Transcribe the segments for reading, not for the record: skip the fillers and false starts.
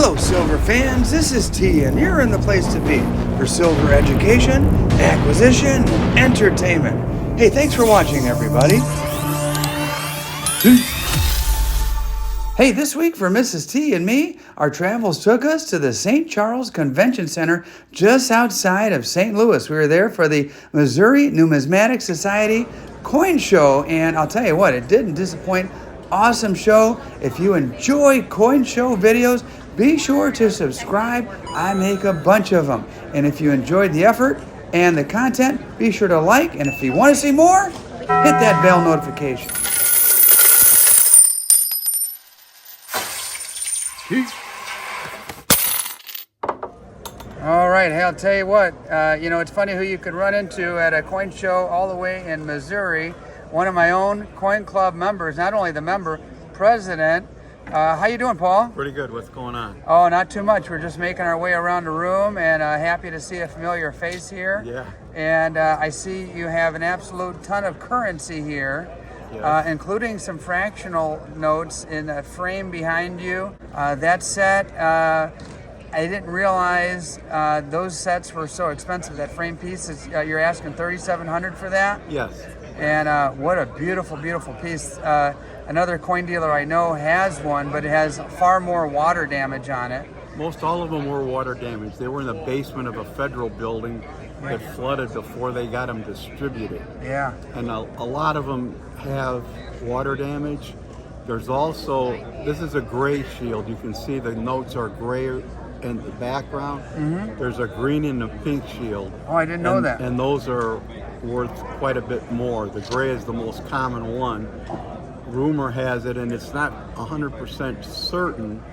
Hello, silver fans. This is T, and you're in the place to be for silver education, acquisition, and entertainment. Hey, thanks for watching, everybody. Hey, this week for Mrs. T and me, our travels took us to the St. Charles Convention Center just outside of St. Louis. We were there for the Missouri Numismatic Society coin show, and I'll tell you what, it didn't disappoint. Awesome show. If you enjoy coin show videos, be sure to subscribe. I make a bunch of them. And if you enjoyed the effort and the content, be sure to like. And if you want to see more, hit that bell notification. All right, hey, I'll tell you what, it's funny who you could run into at a coin show all the way in Missouri. One of my own coin club members, not only the member, president. How you doing, Paul? Pretty good. What's going on? Oh, not too much. We're just making our way around the room, and happy to see a familiar face here. Yeah. And I see you have an absolute ton of currency here. Yes. Including some fractional notes in the frame behind you. That set, I didn't realize those sets were so expensive. That frame piece, you're asking $3,700 for that? Yes. And what a beautiful, beautiful piece. Another coin dealer I know has one, but it has far more water damage on it. Most all of them were water damaged. They were in the basement of a federal building that flooded before they got them distributed. Yeah. And a lot of them have water damage. There's also, this is a gray shield. You can see the notes are gray in the background. Mm-hmm. There's a green and a pink shield. Oh, I didn't know that. And those are worth quite a bit more. The gray is the most common one. Rumor has it, and it's not 100% certain,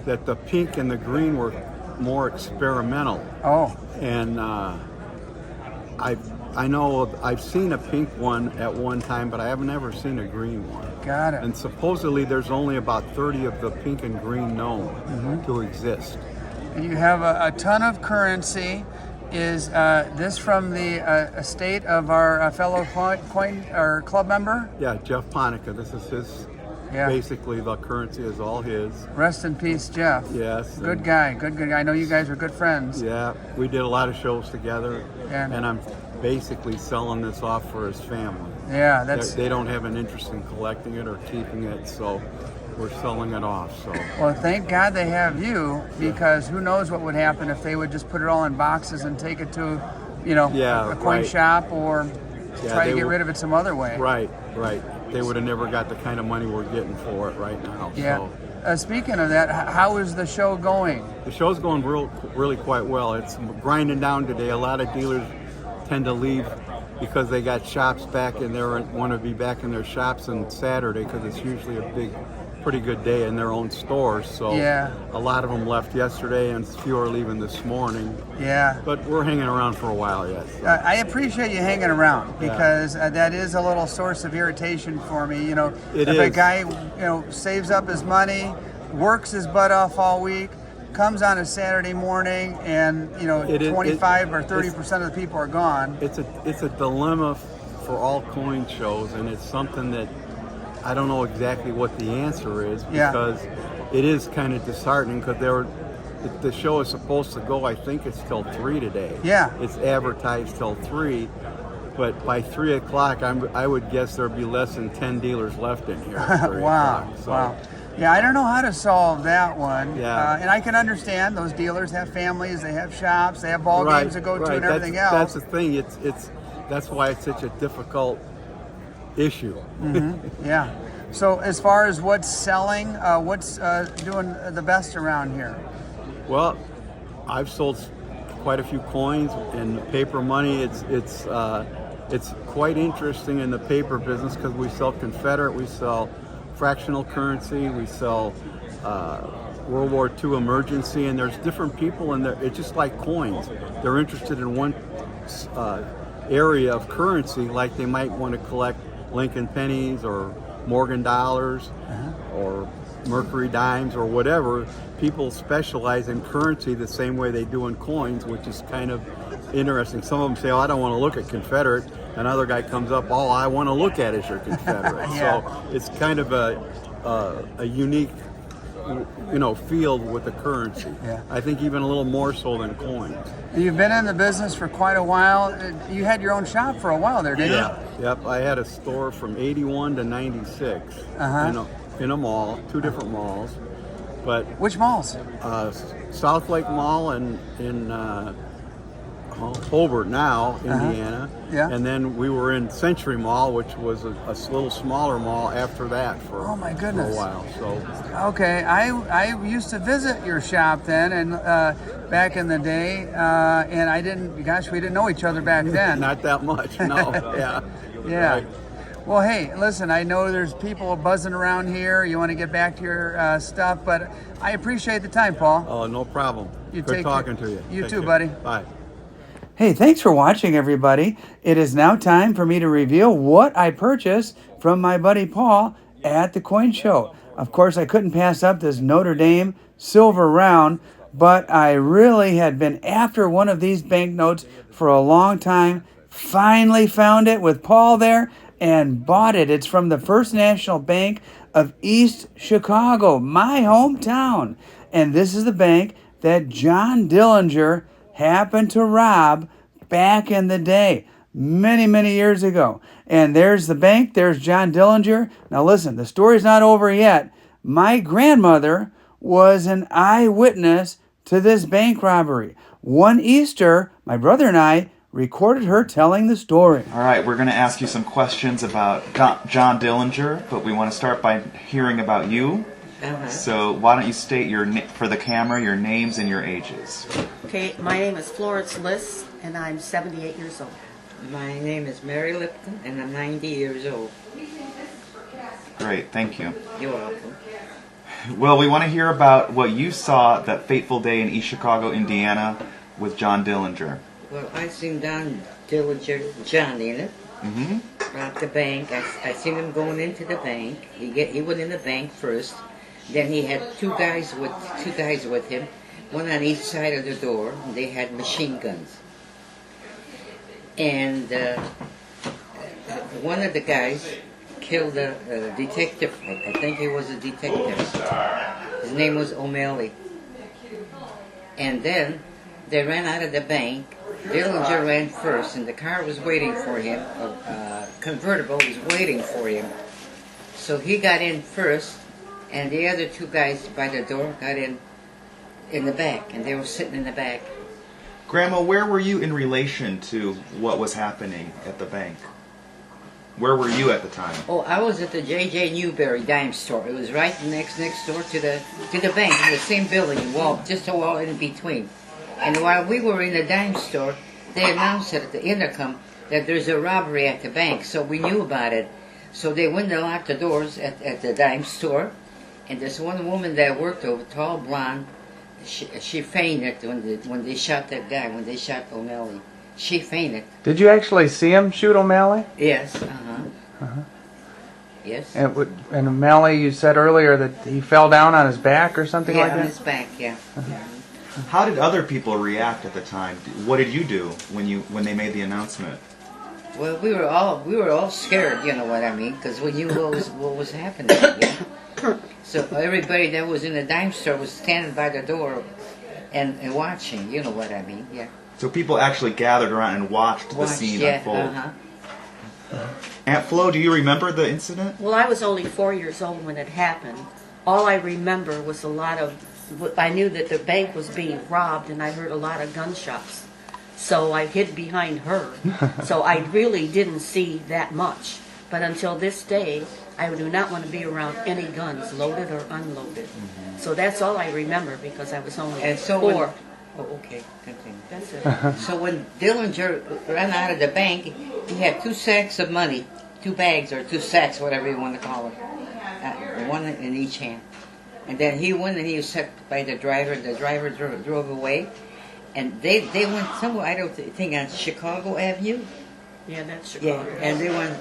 that the pink and the green were more experimental. Oh. And I know I've seen a pink one at one time, but I have never seen a green one. Got it. And supposedly there's only about 30 of the pink and green known to exist. And you have a ton of currency. Is this from the estate of our fellow coin or club member? Yeah, Jeff Ponica. This is his. Yeah. Basically, the currency is all his. Rest in peace, Jeff. Yes. Good guy. Good guy. I know you guys are good friends. Yeah, we did a lot of shows together, and I'm basically selling this off for his family. Yeah, They don't have an interest in collecting it or keeping it, so we're selling it off. So. Well, thank God they have you, because who knows what would happen if they would just put it all in boxes and take it to, a coin shop or try to get rid of it some other way. Right. They would have never got the kind of money we're getting for it right now. Yeah. So. Speaking of that, how is the show going? The show's going really quite well. It's grinding down today. A lot of dealers tend to leave because they got shops back in there and want to be back in their shops on Saturday, because it's usually a pretty good day in their own stores. So a lot of them left yesterday, and a few are leaving this morning. Yeah. But we're hanging around for a while yet. So. I appreciate you hanging around, because that is a little source of irritation for me. If a guy, saves up his money, works his butt off all week, comes on a Saturday morning, and 25 or 30% of the people are gone. It's a dilemma for all coin shows, and it's something that I don't know exactly what the answer is, because it is kind of disheartening, because the show is supposed to go, I think it's till 3 today. Yeah. It's advertised till 3, but by 3 o'clock, I would guess there'd be less than 10 dealers left in here. At 3 Wow. o'clock, so. Wow. Yeah, I don't know how to solve that one. Yeah. And I can understand those dealers have families, they have shops, they have ball games to go to, and everything else. That's the thing. That's why it's such a difficult issue. Mm-hmm. Yeah. So as far as what's selling, what's doing the best around here? Well, I've sold quite a few coins and paper money. It's quite interesting in the paper business, because we sell Confederate, we sell fractional currency, we sell World War II emergency, and there's different people in there. It's just like coins. They're interested in one area of currency, like they might want to collect Lincoln pennies or Morgan dollars or Mercury dimes or whatever. People specialize in currency the same way they do in coins, which is kind of interesting. Some of them say, "Oh, I don't want to look at Confederate." Another guy comes up, "Oh, I want to look at is your Confederate." So it's kind of a unique field with the currency. Yeah. I think even a little more so than coins. You've been in the business for quite a while. You had your own shop for a while there, didn't you? Yep. I had a store from 81 to 96 in a mall, 2 different malls. But which malls? South Lake Mall and in Hobart now, Indiana. Yeah. And then we were in Century Mall, which was a little smaller mall after that for Oh my goodness. a while. So okay, I used to visit your shop then, and back in the day, and we didn't know each other back then. not that much, no. Yeah. Yeah. Right. Well, hey, listen, I know there's people buzzing around here. You want to get back to your stuff, but I appreciate the time, Paul. Oh, no problem. Good talking to you. You Take too, care. buddy. Bye. Hey, thanks for watching, everybody. It is now time for me to reveal what I purchased from my buddy Paul at the coin show. Of course, I couldn't pass up this Notre Dame silver round, but I really had been after one of these banknotes for a long time. Finally found it with Paul there and bought it. It's from the First National Bank of East Chicago, my hometown. And this is the bank that John Dillinger happened to rob back in the day, many, many years ago. And there's the bank, there's John Dillinger. Now listen, the story's not over yet. My grandmother was an eyewitness to this bank robbery. One Easter, my brother and I recorded her telling the story. All right, we're going to ask you some questions about John Dillinger, but we want to start by hearing about you. So why don't you state for the camera your names and your ages. Okay, my name is Florence Liss, and I'm 78 years old. My name is Mary Lipton, and I'm 90 years old. Great, thank you. You're welcome. Well, we want to hear about what you saw that fateful day in East Chicago, Indiana, with John Dillinger. Well, I seen John Dillinger, Johnny in it, robbed the bank. I seen him going into the bank. He went in the bank first. Then he had two guys with him, one on each side of the door. And they had machine guns. And one of the guys killed a detective. I think he was a detective. His name was O'Malley. And then they ran out of the bank. Dillinger ran first, and the car was waiting for him. A convertible was waiting for him. So he got in first, and the other two guys by the door got in the back, and they were sitting in the back. Grandma, where were you in relation to what was happening at the bank? Where were you at the time? Oh, I was at the J.J. Newberry dime store. It was right next door to the bank, in the same building, just a wall in between. And while we were in the dime store, they announced at the intercom that there's a robbery at the bank, so we knew about it. So they went and locked the doors at the dime store, and this one woman that worked over, tall blonde, she fainted when they shot that guy, when they shot O'Malley. She fainted. Did you actually see him shoot O'Malley? Yes, Yes. And O'Malley, you said earlier that he fell down on his back or something like Yeah, that? on his back, yeah. How did other people react at the time? What did you do when they made the announcement? Well, we were all scared, you know what I mean, because we knew what was happening. Yeah? So everybody that was in the dime store was standing by the door and watching, you know what I mean, yeah. So people actually gathered around and watched the scene unfold. Aunt Flo, do you remember the incident? Well, I was only 4 years old when it happened. All I remember was I knew that the bank was being robbed, and I heard a lot of gunshots. So I hid behind her. So I really didn't see that much. But until this day, I do not want to be around any guns, loaded or unloaded. So that's all I remember, because I was only And so 4. Oh, okay, continue. That's it. So when Dillinger ran out of the bank, he had 2 sacks of money, 2 bags or 2 sacks, whatever you want to call it, one in each hand. And then he went and he was set by the driver. The driver drove away, and they went somewhere. I don't think on Chicago Avenue. Yeah, that's Chicago. Yeah, and they went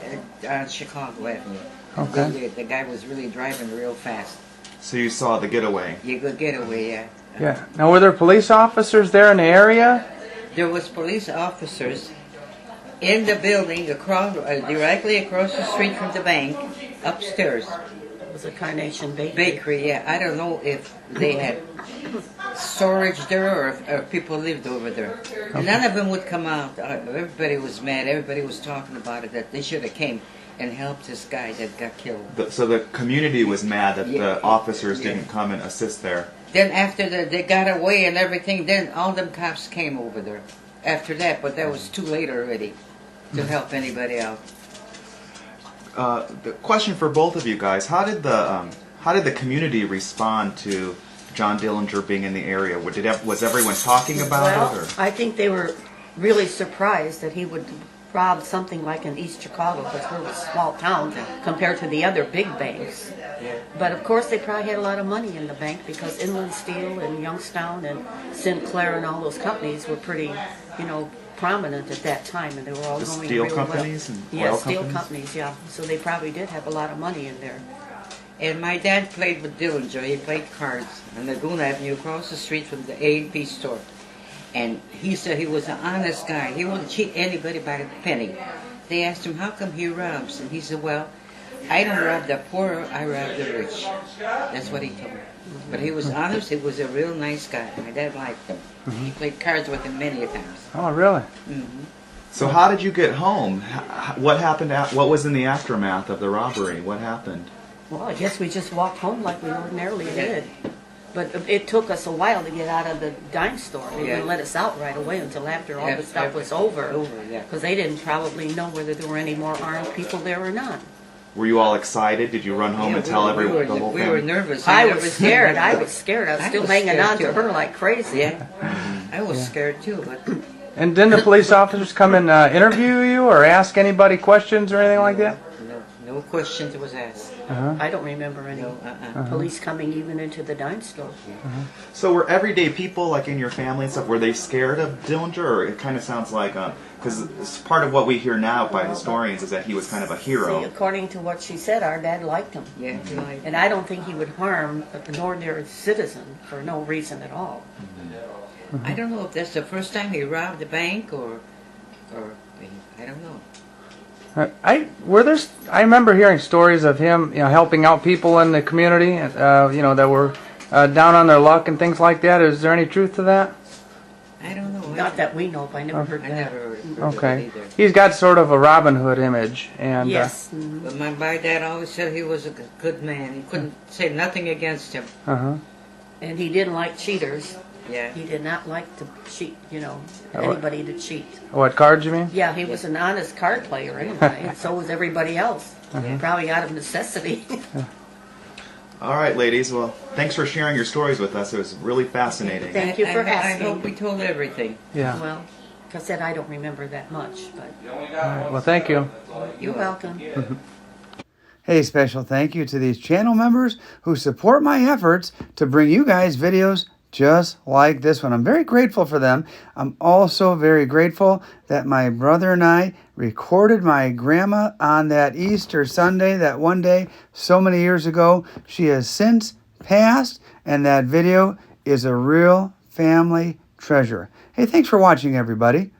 on Chicago Avenue. Okay. The guy was really driving real fast. So you saw the getaway. You could get away, yeah. Yeah. Now, were there police officers there in the area? There was police officers in the building across, directly across the street from the bank, upstairs. It was a Carnation Bakery. Bakery, yeah. I don't know if they had storage there or if people lived over there. And none of them would come out. Everybody was mad. Everybody was talking about it, that they should have came and helped this guy that got killed. So the community was mad that Yeah. the officers didn't come and assist there. Then after they got away and everything, then all them cops came over there after that, but that was too late already to help anybody out. The question for both of you guys: how did the community respond to John Dillinger being in the area? Was everyone talking about Well, it? Or? I think they were really surprised that he would rob something like in East Chicago, because we're a small town compared to the other big banks. But of course they probably had a lot of money in the bank, because Inland Steel and Youngstown and Sinclair and all those companies were pretty, prominent at that time, and they were all The going steel really companies well. and Yeah, oil steel companies? companies, yeah. So they probably did have a lot of money in there. And my dad played with Dillinger. He played cards on Lagoon Avenue across the street from the A&P store. And he said he was an honest guy. He wouldn't cheat anybody by a penny. They asked him, how come he robs? And he said, well, I don't rob the poor, I rob the rich. That's what he told me. But he was honest. He was a real nice guy. My dad liked him. He played cards with him many a times. Oh, really? So how did you get home? What happened? What was in the aftermath of the robbery? What happened? Well, I guess we just walked home like we ordinarily did. But it took us a while to get out of the dime store. They didn't let us out right away until after all the stuff was over. Yeah. Because they didn't probably know whether there were any more armed people there or not. Were you all excited? Did you run home Yeah, and tell everyone, the whole we family? were nervous. I never was seen scared. that. I was scared. I was I still was hanging scared on to too. her like crazy. Yeah. I was scared too, but And didn't the police officers come and interview you or ask anybody questions or anything like that? no questions was asked. I don't remember any police coming even into the dime store. So were everyday people, like in your family and stuff, were they scared of Dillinger? Or it kind of sounds like, because part of what we hear now by historians is that he was kind of a hero. See, according to what she said, our dad liked him. Yeah, he liked him. And I don't think he would harm an ordinary citizen for no reason at all. I don't know if that's the first time he robbed a bank or I don't know. I remember hearing stories of him, helping out people in the community, that were down on their luck and things like that. Is there any truth to that? I don't know. Not that we know of. I never heard I that. never heard of Okay. it either. He's got sort of a Robin Hood image, and Yes. But my dad always said he was a good man. He couldn't say nothing against him. And he didn't like cheaters. Yeah. He did not like to cheat, anybody to cheat. What cards you mean? Yeah, he was an honest card player anyway, and so was everybody else. Probably out of necessity. All right, ladies. Well, thanks for sharing your stories with us. It was really fascinating. Thank you for I asking. hope we told everything. Yeah. Well, like I said, I don't remember that much, but All right, well, thank you. you're welcome. Hey, special thank you to these channel members who support my efforts to bring you guys videos just like this one. I'm very grateful for them. I'm also very grateful that my brother and I recorded my grandma on that Easter Sunday, that one day so many years ago. She has since passed, and that video is a real family treasure. Hey, thanks for watching, everybody.